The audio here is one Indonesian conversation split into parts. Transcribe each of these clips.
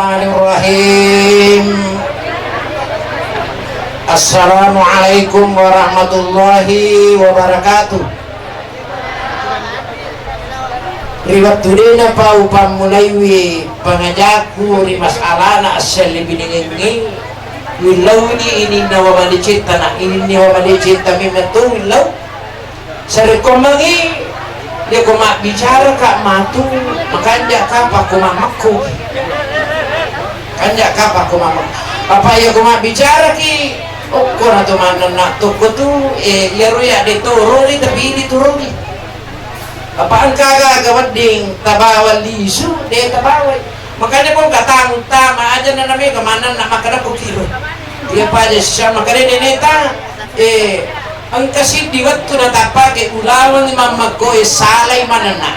Bismillahirrahmanirrahim. Assalamualaikum warahmatullahi wabarakatuh. Riwat tudena pa upang mulaiwi pangajaku rimas alana asal biningi wilau ini nawamali cinta na ini nawamali cinta memang wilau sarikomangi dia kuma bicara kak matu makanya kapa kuma makku kanya kapa kuma makku apa ya kuma bicara ki okko na tumanan na toko tu yaro ya dituro ni tapi dituro ni apaan kagak gawading tabawal lisu dia tabawal makanya kung katang tama aja na namin kamanan na makana ko kilo dia pa siya makana neta ang kasi diwat ko natapa kay ulawan ni mamag ko salay manana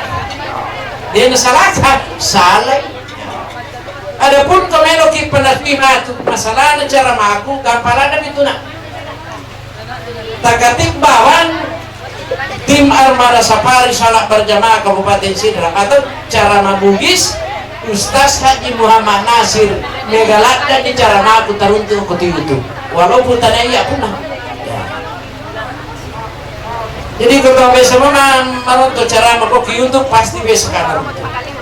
dia nasalaka salay ada pun kamelo ki panasmimat masalah na cara maku gampala na bito na tagatik bawan tim armada safari salat berjamaah Kabupaten Sidrap atau cara mabugis Ustaz Haji Muhammad Nasir megalat dan di cara maku taruntu ko itu walaupun tanaya pun jadi kalau besok memang menonton cara makok YouTube pasti besok kan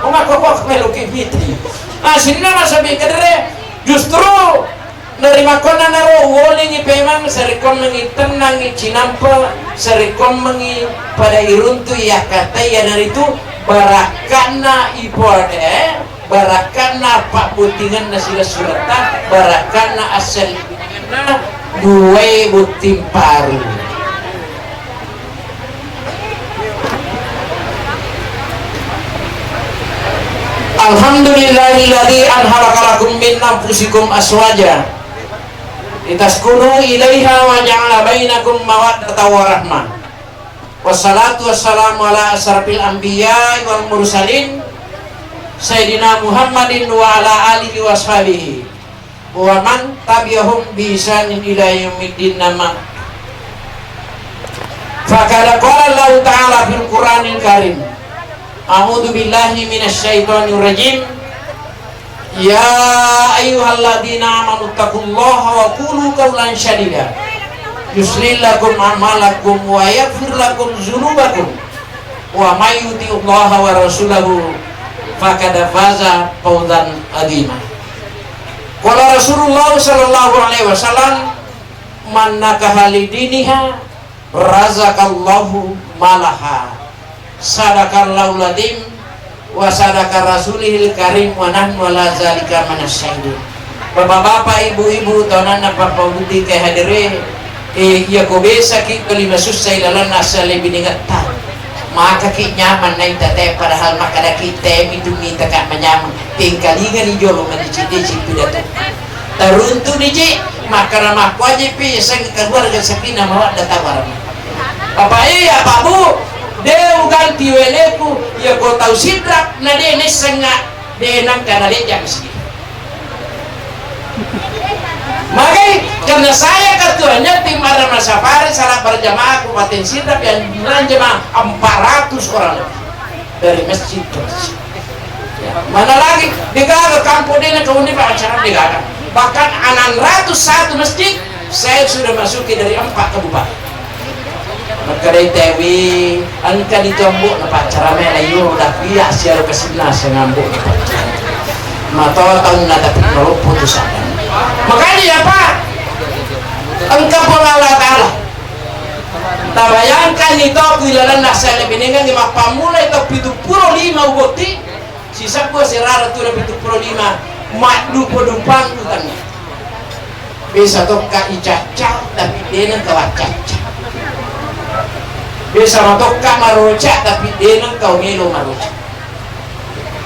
oh makok meluki fitri sini nama sabi kadere justru nerima kona naro wolingi pemang sarikon mengi tenang cinampa sarikon mengi pada iruntu ya kata ya dari itu barakana ibode barakana pak putingan nasila surata barakana asal dua butim paru. Alhamdulillahilladzi anhalakalakum min anfusikum aswaja litaskunu ilaiha wa ja'ala bainakum mawaddatan wa rahmah. Wassalatu wassalamu ala asrafil anbiya wal mursalin Sayyidina Muhammadin wa ala alihi wa sahbihi wa man tabi'ahum bi ihsanin ila yaumiddin nama. Faqad qala Allah ta'ala fil Qur'anil Karim A'udzu billahi minasyaitonir rajim. Ya ayyuhalladzina amanu taqullaha wa qulu qawlan sadida. Yuslih lakum a'malakum wa yaghfir lakum dzunubakum. Wa may yuti'ullaha wa rasulahu faqad faza fawzan 'azima. Qala Rasulullah sallallahu alaihi wasallam man nakaha lidiniha razaqallahu malaha. Sadakallahu ladim wa sadakar rasulihil karim wa nahnu ala zalika manasyahidin. Bapak-bapak, ibu-ibu, tahunan na papauti kay hadire iya ko besa ki kalima susay lalan nasa biningat ta maka ki nyaman na itate padahal makadaki temi dumita ka manyaman tingkalingan ni jolo manici-dici pidato taruntu niji maka ramah ko aja pi sang keluarga sakina mawadda tawarama bapak iya pak bu deu ganti weleku ya ko tau Sidrap na de nesanga de nang kanaleja meski makai karena saya ketuanya tim Arama Safari salat berjamaah Kabupaten Sidrap yang jemaah 400 orang dari masjid ke masjid ya. Mana lagi digaga kampung ini kemudian acara digaga bahkan 601 masjid saya sudah masuki dari 4 kabupaten magkaday tewi angka ditombok na pacara may layo dapiya siya kasina sa ngambo na pacara matotang na dapat putusan makanya apa angka pengalat Allah tabayangkan ito kuilalan na sa lebiningan di mapamula ito 75 uboti sisa po si Rara ito na 75 matlu po dumpang utangnya bisa to ka icaca tapi dia nang kawacaca bisa matokka maroca tapi dia nang kau melo maroca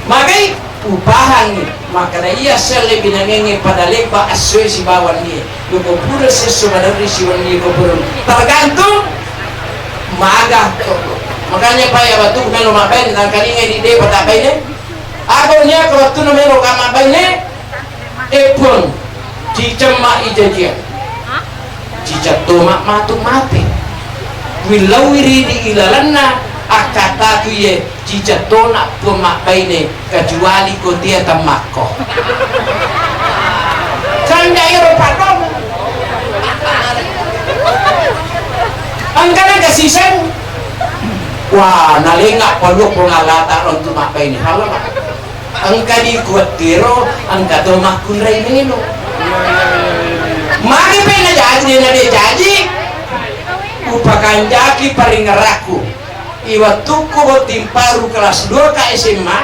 magai upahan ni maka na iya sel binangenge pada lepa asoi si bawan ni lugo pura sesu madari si wan ni ko pura tergantung maga to makanya pa ya batu melo mabain nang kalinga di de pata baine agonya ko batu no melo kama baine epon cicema ijajia cicatu mak matu mati wilawiri di ilalanna akata tuye jijatona pemak baine kecuali ko dia tamakko angkana kasisen wah nalinga paluk pengalata ron tumak ini halam angka di kuat tiro angka to makun rai nino magi pena jadi na de jaji upakan jaki paringaraku iwatuku timparu kelas 2 ka SMA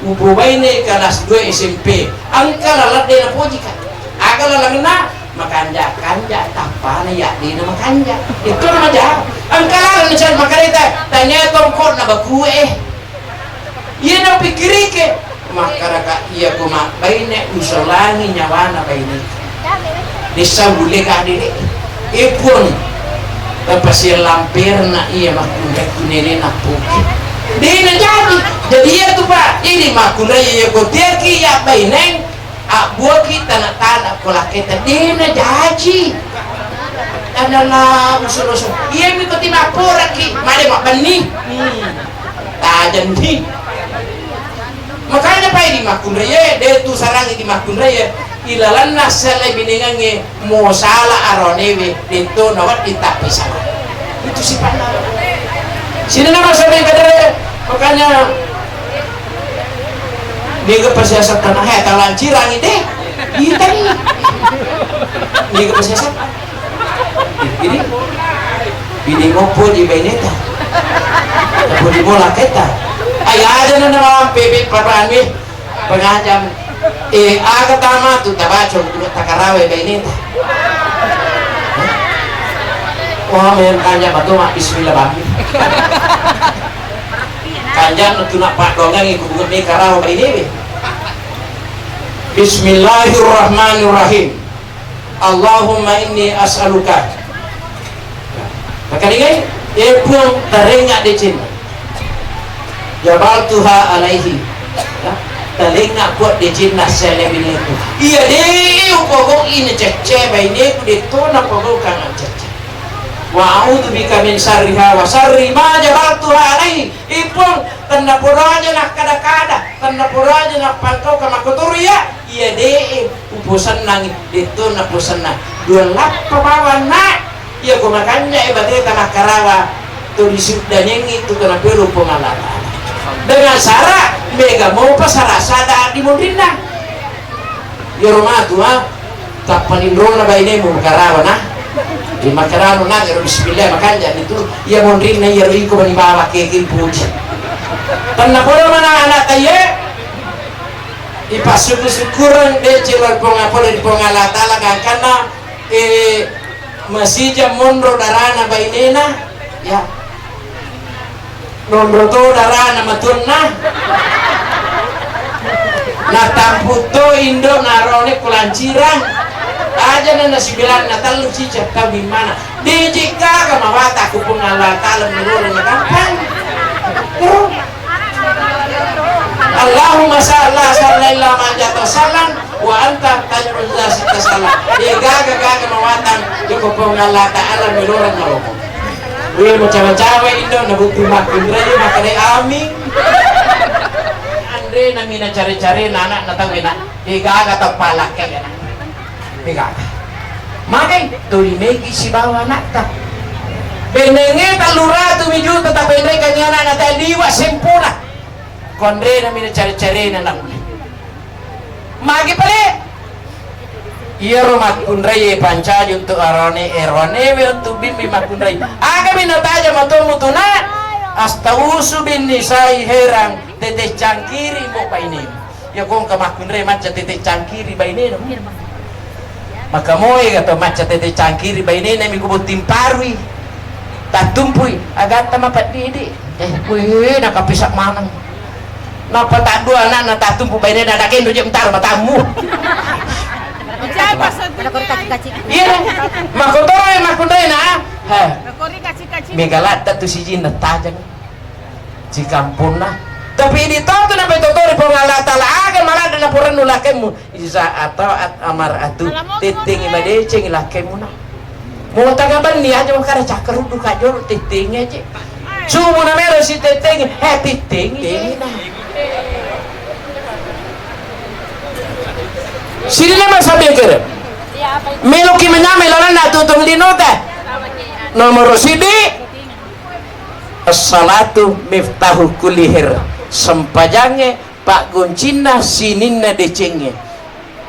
ububaine kelas 2 SMP angka lalade na pojika agala langna makanja kanja tapana ya di na makanja itu nama jah angka lalan na makarita tanya tongkot na bakue iya na pikirike makaraka iya kuma baine usolangi nyawana baine desa bule ka diri ipun tapos lampir na iya makundek kunene na puki di na jadi iya tuh pak ini makundek iya kotiaki ya baineng buah kita nak tanah kola kita di na jaji adalah usul-usul iya mikuti mapura ki made mak bani tajan di makanya pak ini makundek ya dia tuh sarang di makundek ilalan nasala biningange mo sala aronewe dito nawat ditapisa itu si pana sini nama sabi kadere makanya niga pasiasat tanah ya talan cirang ide ita ni niga pasiasat ini ngopo di beneta ngopo di bola kita ayah aja na nama bebek parami pengajam aga tama tu tabaco tu takarawe bainita wah men kanja batu mak bismillah babi kanja tu nak pak dongang iku bunga karawe bainebe bismillahirrahmanirrahim Allahumma inni as'aluka makanya epung terenga dicin jabal tuha alaihi talinga kuat di jinna selebini itu iya deh pokok ini cece baini ku dito na pokok kang cece wa a'udzu bika min syarriha wa syarri ma jabaltu alaihi ipun tanda puraja nak kada-kada tanda puraja nak pangkau kama kotoria iya deh upusan nang dito na pusan na dua lap pabawan na iya ko makanya ibadete tanah karawa to disudanyeng itu kana perlu pengalatan dengan syarat mega mau pasarasada di mundina ya rumah tua tak panindro na baine mo karawa na di makarano na ya bismillah makanya itu ya mundina ya iko bani bawa keke puji tanna poro mana anak taye ipasuk syukuran de celor pongapol di pongalata laga kana masih mondro darana bainena ya nombroto darana matunna na tamputo indo narone kulancirang aja na nasibilan na talu cicak kami mana di jika kamawata ku pengalata lemurun na kampang Allahumma sallallahu manjata salam wa anta tajrul zasita salam di gaga mawatan di ku pengalata alam melurun na loko Wih mau cawe-cawe Indo nabuti makin raya makanya amin Andre namina cari-cari anak natawin na higaga tapalak kaya na higaga makanya tulimegi si bawa nakta benenge talura tumiju tetap benenge kanya anak nataliwa sempurna kondre namina cari-cari na nakuli magi pale iya rumah kunrai pancaj untuk arone erone untuk bimbi makunrai aga minataja matomu tuna astausu bin nisai herang teteh cangkiri mo paine ya kong ka makunrai maca teteh cangkiri baine maka moe gato maca teteh cangkiri baine mi kubut timparwi tak tumpui agata mapat didi wih nakapisak manang napa tak dua anak tak tumpu baine na dakin do jemtar matamu iya makutore na megalata tu si jin natajang si kampung na tapi ini tahu kenapa totore pengalata laga malah na puran nulakemu isa atau amar atu titing ibade ceng lakemu na mau tagaban ni aja makara cakar udu kajor titing aja sumu na mero si titing titing na sini nama sabi kere meloki menyame lana na tutong dinota Nomor sidi as-salatu miftahu kulihir, sempajange pak goncina sininna decenge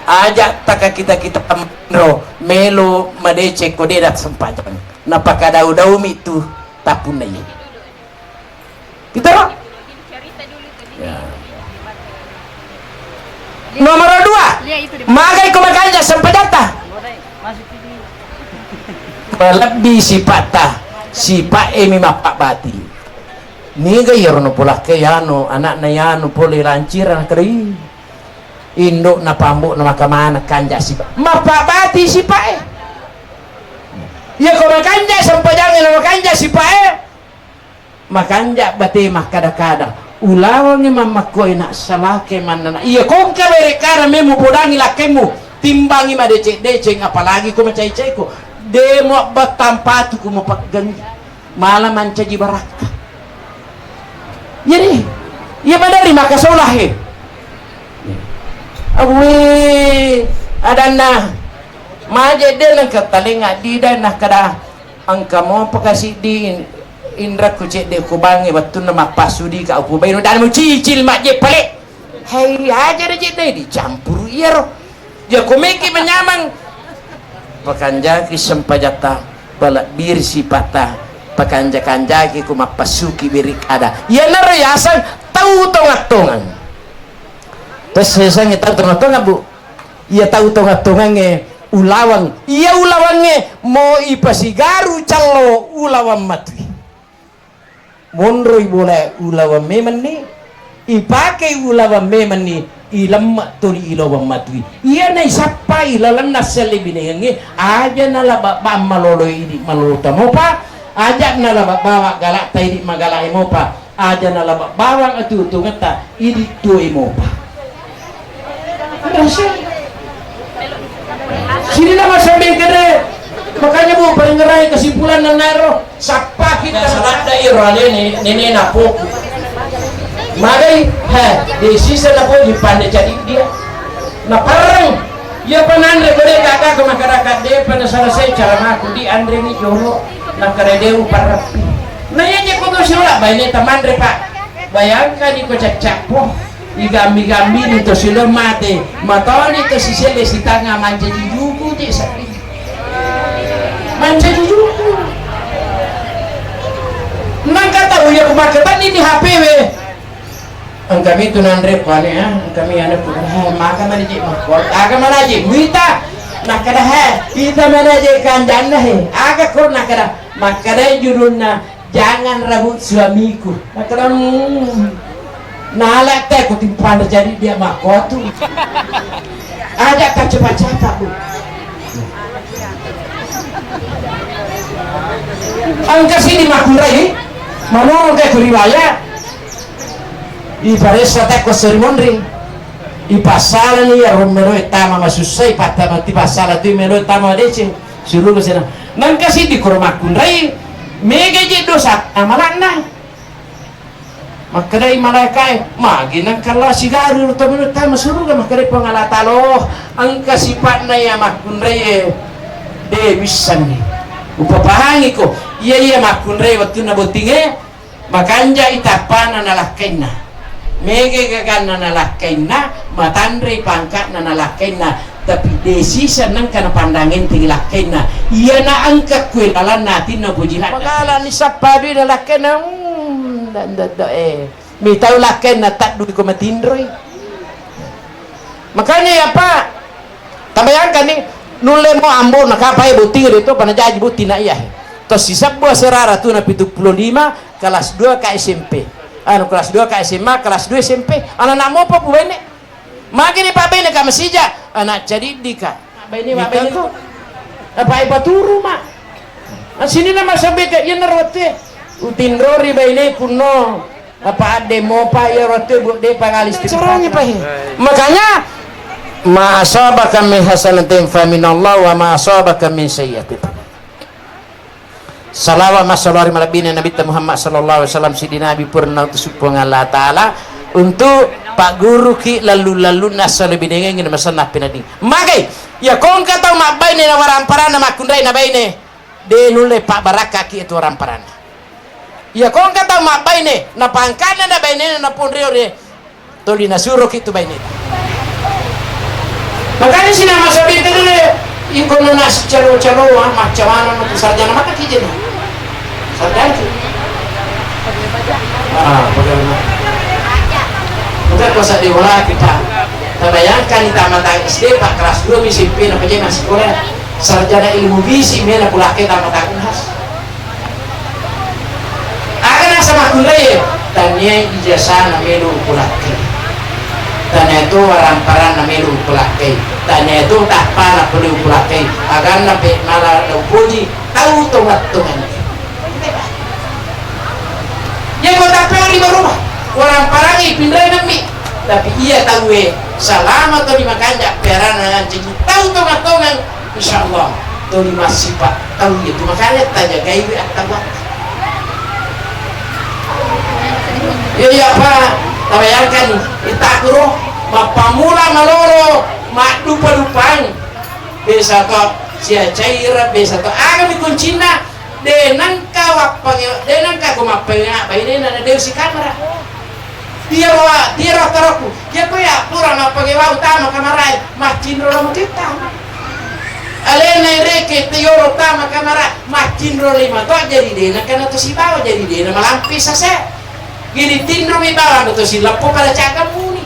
ajak taka kita amro melo madece kodedat sempajang napaka dau itu tapun nai kita ya. Nomor 2 magai ko maganja sempajata lebih sipata sipa emi mapak bati niga yerno pula kayano anak na yano pole lanciran keri induk na pambuk na makamana kanja sipa mapak bati sipa ya ko makanja sampajang na makanja sipa makanja bati makada-kada ulawang mamakoi nak salake manana iya kong kabere kara memu podangi lakemu timbangi ma deceng apalagi ko macai-cai ko demo batampatu ko mo pagganti malam mancaji baraka jadi iya madari makasolah awe adana maje delang katalinga di dana kada angka mo pakasi di indra ku cek de ku bangi batun nama pasudi ka aku bayno dan mo cicil maje pale hei aja de cek de dicampur iya ro ya ku meki menyamang pakanjaki sempajata balak bir sipata pakanjaki ku mapasuki birik ada ya naro yasan tahu tongat-tongan terus sesang tahu tongat-tongan bu iya tahu tongat-tongan ulawang iya ulawange mo ipasigaru calo ulawang matwi monroi boleh ulawang meman ni ipake ulawang meman ni ilam tuli ilawang matwi iya na isapa ilalan nasali binengi aja nala ba malolo ini malota mo pa aja nala bawa galak tay di magalai mo pa aja nala bawang atu tungata idi tuoi mo pa sini nama sambil kere makanya bu pengerai kesimpulan ng naro sapa kita salat daerah ini napo magai di sisa napo di pandai jadi dia na parang ya panandre kore kakak ke masyarakat dia pada selesai cara maku di andre ni jolo na karedeu parapi na yan ko to sila bay ni tamandre pa bayangkan iko cacapo igambi-gambi nito sila mate matawal nito si sila si tanga manjadi jugu di sabi manjadi jugu nang kata uya kumakatan ini HP we ang kami tunandre ko ani ang kami ano ko maka manaje makot aga manaje muita nakada kita manaje kandan aga ko nakada makada jurunna jangan rabut suamiku nakada nalak teh ko timpan jadi dia makotu ada kan cepat-cepat bu angka sini makurai manong ke riwayat iparesa teh ko sermonri ipasala ni ya romero etama masusai patah mati pasala tu mero etama dece suruh ke sana nang kasih di kurmakunrai mega je dosa amalanna makadai malaikai magi nang kala sigaru to menurut ta masuruga makadai pangalatalo ang kasipat na ya makunre de bisan ni upapahangi ko iya makunre waktu na botinge makanja itapana nalakaina mege gagana nalakaina matandre pangkat na nalakaina tapi desisa nang kana pandangin tingilakaina iya na angka kwelalan natin na bujilat makala ni sapadu nalakaina mi tahu laken na tak duit ko matindroy makanya apa tambayangkan ni nule mo ambo nakapay buting dito panajaji buti na iya to sisa buah serara tu na 75 kelas 2 ka SMP anu kelas 2 ka SMA kelas 2 SMP anak mo pa po bene magi ni pa bene ka masija anak jadi dika bene ma bene ko apa ibaturu ma sini na masabi ka yan rote utindrori baine kuno apa demo pa ya rote bu de pangalis caranya pa makanya ma asabaka min hasanatin fa min Allah wa ma asabaka min sayyi'atin salawat masalari malabina Nabi Muhammad sallallahu alaihi wasallam sidina nabi purna tusupung Allah taala untuk pak guru ki lalu nasal binenge ngin masanah pinadi magai ya kong kata mak baine na waramparana makundai na baine de nule pak baraka ki itu orang parana ya kong kata mak baine na pangkana na baine na pondrio de toli na suro ki itu baine makanya sina masabi tele ikono nas calo macam mana tu sarjana maka kijen sarjana bagaimana bukan kosa diulah kita bayangkan kita mata SD pak kelas 2 misi pin apa aja masih sekolah sarjana ilmu gizi mena pula kita mata unhas akan sama kulai tanya ijazah namelu pula tanya itu orang paran namelu pula tanya itu tak pana perlu pula agar nape malah puji tahu tungat ya kau tak perlu berubah orang parangi pindah nami tapi ia tahu selama tu dimakan jak perana jadi tahu tongan insyaallah tu masih pak tahu itu makanya tanya gaya atau apa ya apa bayangkan kita kuro mapamula maloro mak lupa bisa to sia cair bisa to agak kuncina denangka wapang denangka kumapenya baine na deus si kamera dia rata-rata dia ko ya kurang apa gewa utama kamarai makin ro kita alena reke tio utama kamera makin ro lima to jadi dena kana to si bawa jadi dena malampi sase gini tindro mi bawa to si lapo pada cakap muni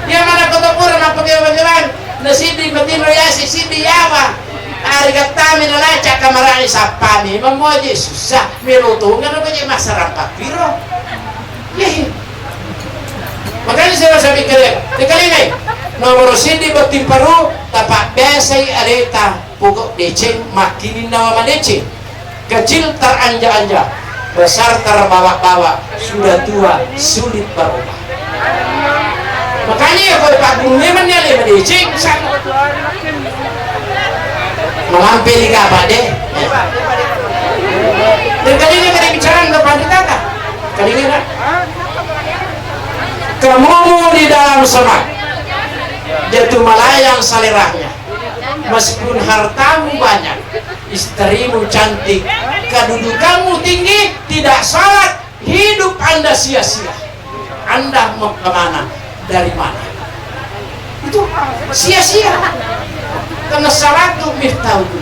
dia mana ko to kurang apa gewa nasidi matindro ya si sidi yawa arigatami na lang caka marami sapani mamoji susah melutungan apa aja masyarakat biro makanya saya sabi kalian dikali nih nomor sini betim paru tapak biasa areta pokok deceng makinin nama deceng kecil teranja-anja besar terbawa-bawa sudah tua sulit berubah makanya ya kalau Pak Guru memang dia lebih deceng melampir di apa deh dan kali ini kita bicara depan kita kan kali ini kan kamu di dalam semak jatuh melayang salirahnya meskipun hartamu banyak istrimu cantik kedudukanmu tinggi tidak salat hidup anda sia-sia anda mau kemana dari mana itu sia-sia karena salatu miftahul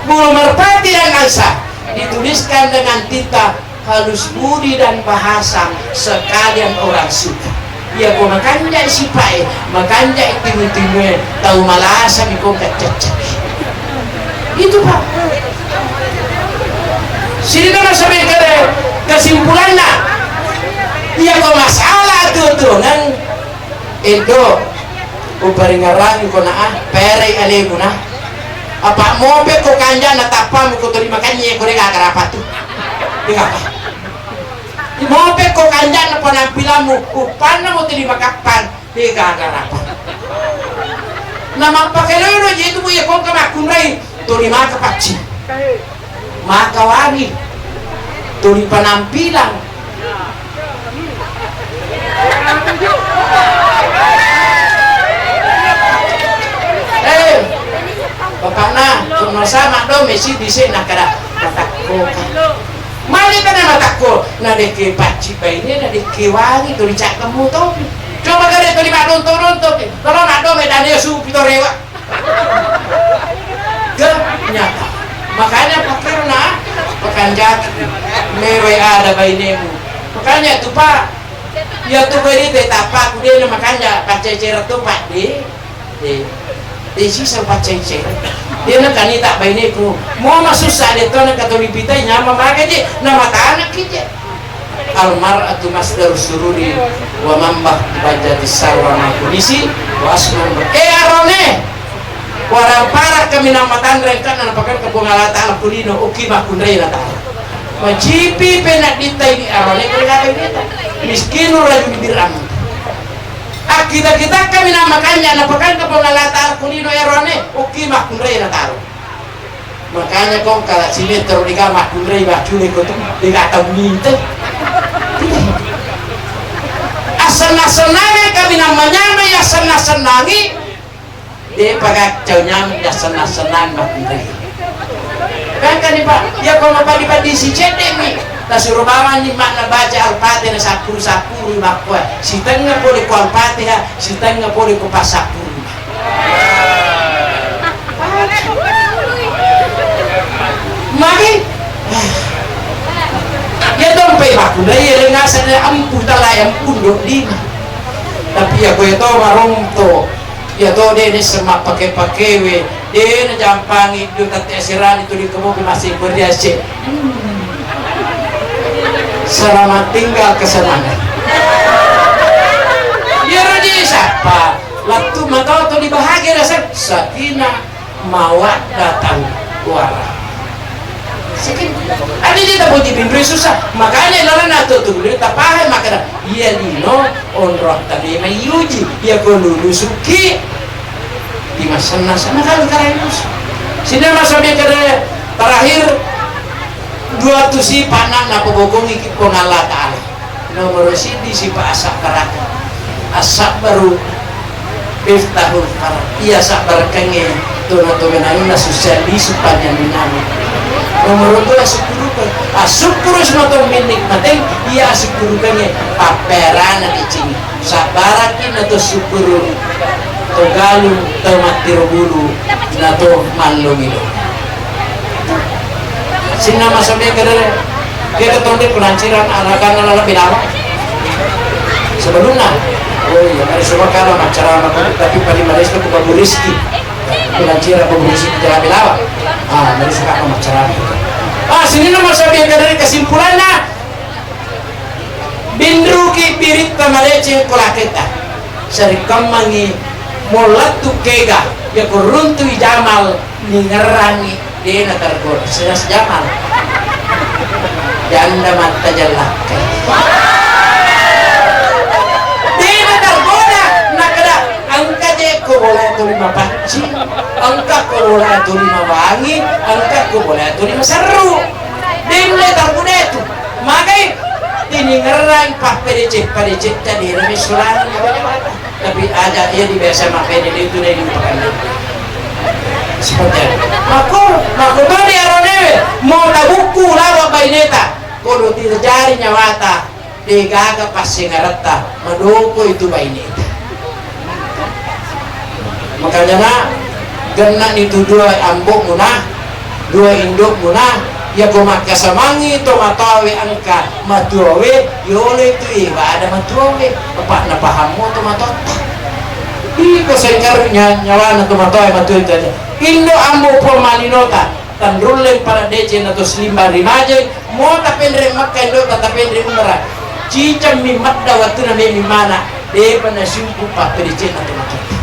bulu merpati dan ansah dituliskan dengan tinta halus budi dan bahasa sekalian orang suka ya kau makan jadi sipai makan jadi timu-timu tahu malasa mikau kecacak itu pak sini nama sampai kesimpulannya ya kau masalah tuh nan itu upari ngarang ko na pere ale mo na apa mo pe ko kanja na tapa mo ko terima kanye ko rega karapat tu diga pa mo pe ko kanja na penampilan mo upan mo terima kapan diga karapat na mapakelo je itu ya ko kama kunrai terima kapaci maka wani tuli penampilan Bapakna, kung sama do mesi dise nakara matakko. Mali ka na matakko na deke pachi pa ini na deke wangi to dicak kamu to. Coba gare to lima ronto. Kalau nak do medane su pito rewa. Nyata. Makanya pakirna pakanjak mewe ada bainemu. Makanya tu Pak ya tu beri betapa kude makanya pacecer tu Pak desi sempat cengceng dia nak kani tak baik ku mau masuk saat itu nak katolik kita nyama makan je nama tanah kita almar'atu masdar sururi wa mambah baca disarwa makulisi wa asman arone warang para kami nama tanah rengkan nampakan kebungalatan kulino uki makundai lata majipi penak dita ini arone kalau ini miskinur lagi biram kita kami namakannya napakan ke pengalatan kulino erone uki makunrei na taruh makanya kong kalau silet terus di kamar makunrei bacune ko tuh dikata minta asana-sanangi kami namanya ya senang-senangi dia pakai jauhnya ya senang-senang makunrei kan nih Pak, ya kalau padi si cedek nih, tak suruh bawa nih mak baca Al-Fatihah sapur makwa, si tengah boleh ku Al-Fatihah, si tengah boleh ku pasapur. Mari, ya dompet aku, dah ya dengar saya ampun talayam punduk lima, tapi ya gue tahu warung to. Ya tuh dia ini semak pakai we dia ini jampang itu tante asiran itu di kemobil masih berdiasi selamat tinggal kesenangan ya raja siapa waktu matau tuh dibahagia rasa sakinah mawaddah warahmah sekian ada dia tak boleh diberi susah makanya lalan atau tuh dia tak paham makanya iya dino onroh tadi mayuji ya kolulu suki di masa kan sekarang itu sini masanya kira terakhir dua tu si panak na pebogong ikut Allah Ta'ala nomor sidi si pak asak baraka asak baru biftahul farah iya asak barakanya tuna susah di supaya minami nomor dua syukuru syukuru semua minik mateng iya syukurukannya paperana di sini sabarakin atau syukuru togalu tematiru bulu nato malumi sina masuknya kita tonde pelanciran arakan ala bilawa sebelumnya oh iya dari semua kalau macara tapi pada Malaysia ke Babu Rizki pelanciran Babu Rizki jalan bilawa dari suka macara sini nama saya dari kesimpulannya bindruki pirit tamalece kolaketa sarikamangi molatu kega ya kuruntu jamal ningerani dena tergor senas jamal janda mata jalak dena tergoda nakada angka je ko boleh tu 5 panci angka ko boleh tu 5 wangi angka ko boleh tu 5 seru dena tergoda itu makai tiningerang pak pedicek tadi remi sulan tapi ada ia biasa makan itu nih dilupakan seperti mako tadi aronewe mau buku lawa baineta kalau terjadi nyawata degaga pasti ngarata madoko itu baineta makanya na genak itu 2 ambok munah 2 induk munah ya komaka samangi to matawe angka matuwe yole itu iba ada matuwe apa na paham mo to matota iko sengkarnya nyawana to matawe matuwe tadi indo ambo po malinota tandrulen para dece na to slimba rimaje mo tapendre makka indo tapendre umara cicam mi madda watuna me mi mana de pana simpu pa perice na to matota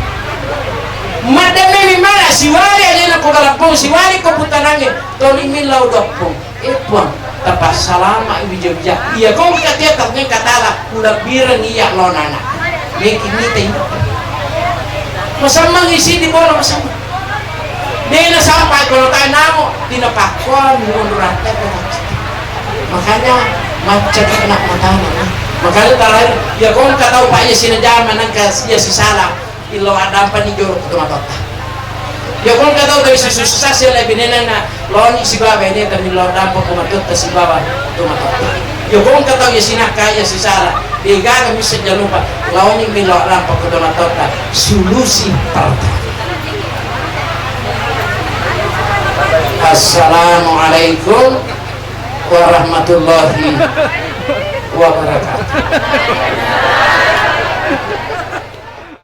madame mi mana siwari alena ko galapong siwari ko putanange toli milau dopong puang tapas salama ibu jogja iya kau katia tapnya katala udah bireng iya lonana making meeting masama ngisi di bola masama dena sampai kalau tayo namo tinapakon munduran makanya macet anak matanya makanya terakhir ya kau katau pak ya sinajama nangka ya si salah ilo ada apa nih jorok itu matot ya kau tahu dari susah sih lebih nena loni si baba ini tapi lo dampak kumatot si baba itu matot ya kau tahu ya sinaka ya si salah digaga bisa jangan lupa loni milo dampak itu matot solusi partai. Assalamualaikum warahmatullahi wabarakatuh.